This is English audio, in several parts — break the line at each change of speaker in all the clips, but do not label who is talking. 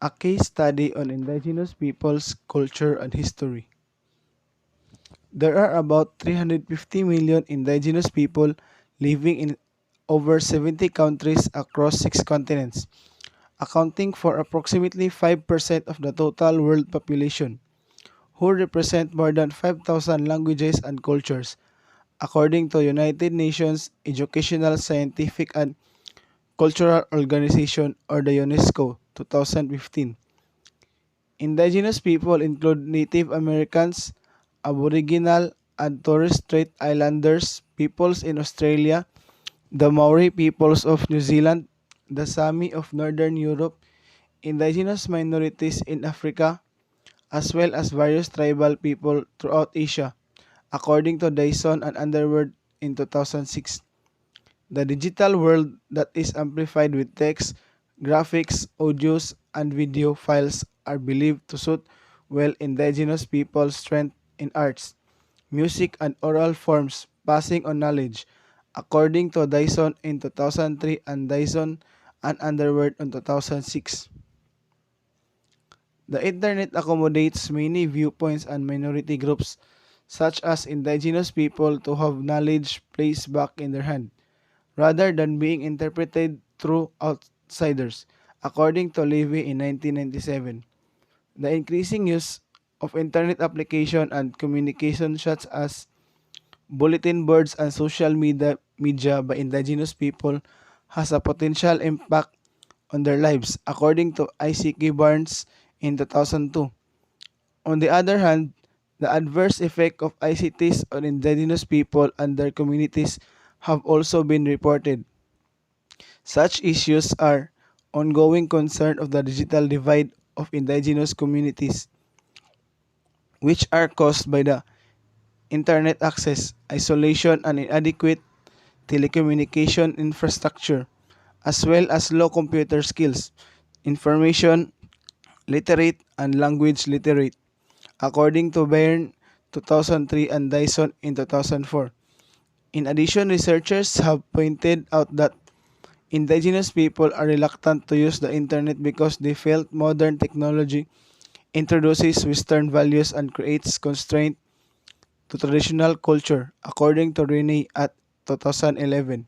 a case study on indigenous peoples' culture and history. There are about 350 million indigenous people living in over 70 countries across 6 continents, accounting for approximately 5% of the total world population, who represent more than 5,000 languages and cultures, according to United Nations Educational, Scientific and Cultural Organization or the UNESCO 2015. Indigenous people include Native Americans, Aboriginal and Torres Strait Islanders peoples in Australia, the Maori peoples of New Zealand, the Sami of Northern Europe, indigenous minorities in Africa, as well as various tribal people throughout Asia, according to Dyson and Underwood in 2006. The digital world that is amplified with text, graphics, audios, and video files are believed to suit well indigenous people's strength in arts, music, and oral forms, passing on knowledge, according to Dyson in 2003 and Dyson and Underwood in 2006. The internet accommodates many viewpoints and minority groups, such as indigenous people, to have knowledge placed back in their hand, rather than being interpreted through outsiders, according to Levy in 1997. The increasing use of internet application and communication such as bulletin boards and social media by indigenous people has a potential impact on their lives, according to ICK Barnes in 2002. On the other hand, the adverse effect of ICTs on indigenous people and their communities have also been reported. Such issues are ongoing concern of the digital divide of indigenous communities, which are caused by the internet access, isolation, and inadequate telecommunication infrastructure, as well as low computer skills, information literate, and language literate, according to Bairn 2003 and Dyson in 2004. In addition, researchers have pointed out that indigenous people are reluctant to use the internet because they felt modern technology introduces Western values and creates constraint to traditional culture, according to Renee at 2011.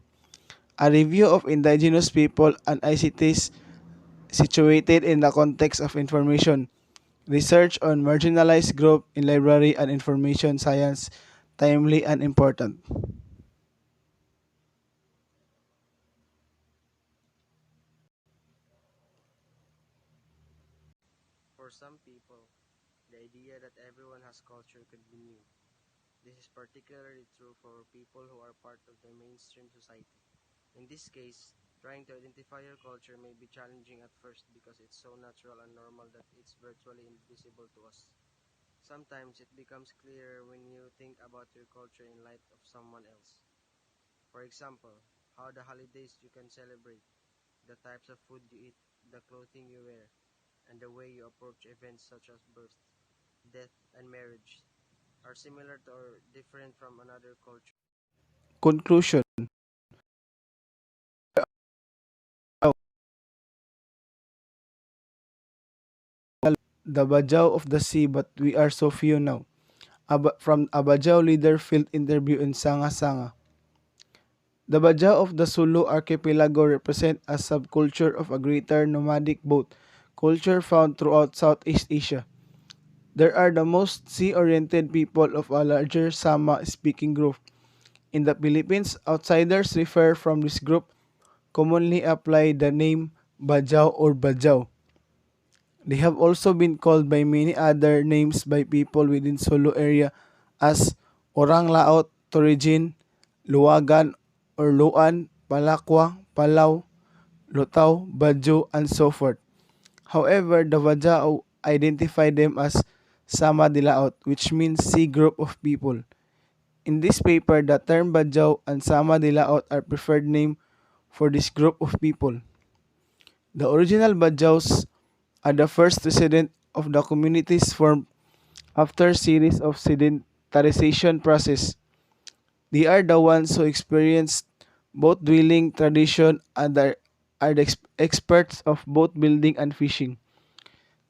A review of indigenous people and ICTs situated in the context of information research on marginalized group in library and information science timely and important.
For some people, the idea that everyone has culture could be new. This is particularly true for people who are part of the mainstream society. In this case, trying to identify your culture may be challenging at first because it's so natural and normal that it's virtually invisible to us. Sometimes it becomes clearer when you think about your culture in light of someone else. For example, how the holidays you can celebrate, the types of food you eat, the clothing you wear, and the way you approach events such as birth, death, and marriage are similar to or different from another culture.
Conclusion. The Bajau of the sea, but we are so few now. From a Bajau leader field interview in Sanga Sanga. The Bajau of the Sulu archipelago represent a subculture of a greater nomadic boat culture found throughout Southeast Asia. There are the most sea-oriented people of a larger Sama-speaking group. In the Philippines, outsiders refer from this group commonly apply the name Bajau or Bajau. They have also been called by many other names by people within Sulu area as Orang Laot, Torigin, Luwagan or Luan, Palakwa, Palaw, Lutaw, Badjo, and so forth. However, the Bajau identify them as Sama Dilaot, which means sea group of people. In this paper, the term Bajau and Sama Dilaot are preferred name for this group of people. The original Bajaus are the first resident of the communities formed after series of sedentarization process. They are the ones who experienced boat dwelling tradition and are the experts of boat building and fishing.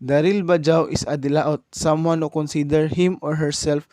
The real Bajau is a Dilaot, someone who consider him or herself